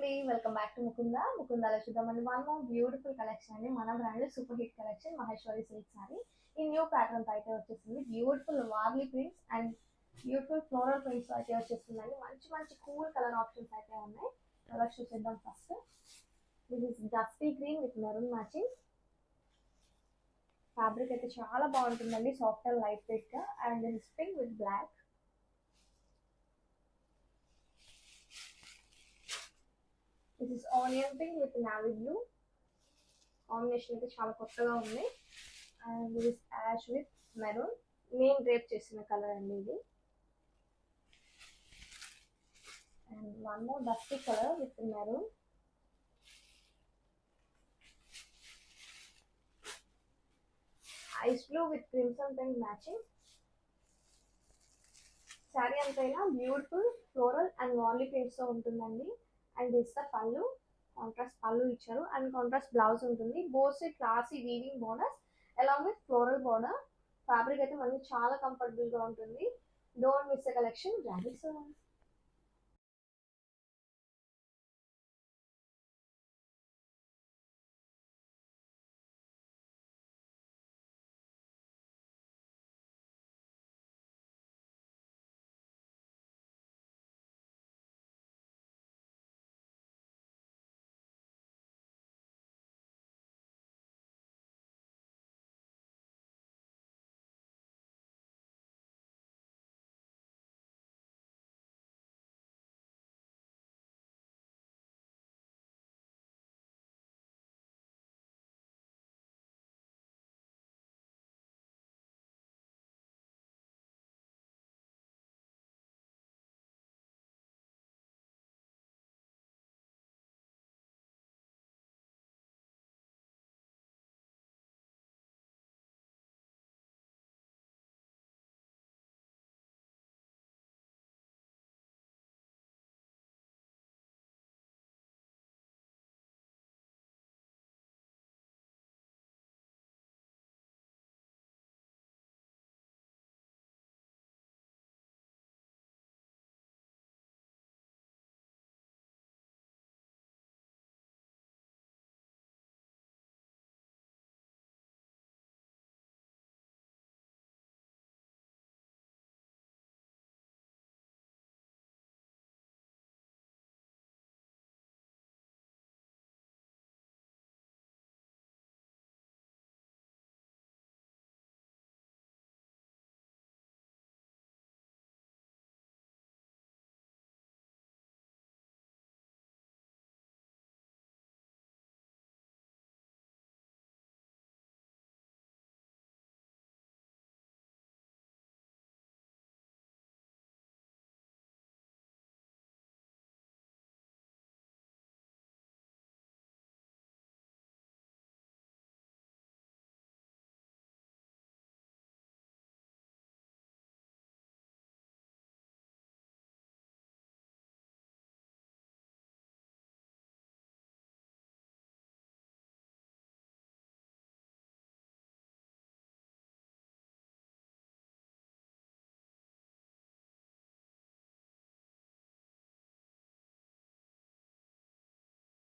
అండి, welcome back to ముకుందాలో చూద్దామండి. One more beautiful collection అండి. మన brand super hit collection Maheshwari silk sorry. ఈ న్యూ ప్యాటర్న్ తో అయితే వచ్చేసింది. Beautiful Warli prints and beautiful floral prints అయితే వచ్చేస్తుందండి. మంచి మంచి కూల్ కలర్ ఆప్షన్స్ అయితే ఉన్నాయి. కలర్స్ చూసేద్దాం first. This is dusty green with maroon matching. Fabric అయితే చాలా బాగుంటుందండి, సాఫ్ట్ అండ్ లైట్ వెయిట్ గా. And this is pink with black. This is onion pink with navy blue. Combination అయితే చాలా కొత్తగా ఉంది. And this ash with maroon. నేను drape చేసిన కలర్ అండి ఇది. And one more dusty colour with maroon. Ice blue with crimson pink matching. Sari అంతైనా beautiful floral and Warli prints తో ఉంటుందండి. అండ్ దిస్ ద పళ్ళు, కాంట్రాస్ట్ పళ్ళు ఇచ్చారు అండ్ కాంట్రాస్ట్ బ్లౌజ్ ఉంటుంది. Both classy weaving borders along with floral border. Fabric అయితే మనకి చాలా కంఫర్టబుల్ గా ఉంటుంది. Don't miss the collection.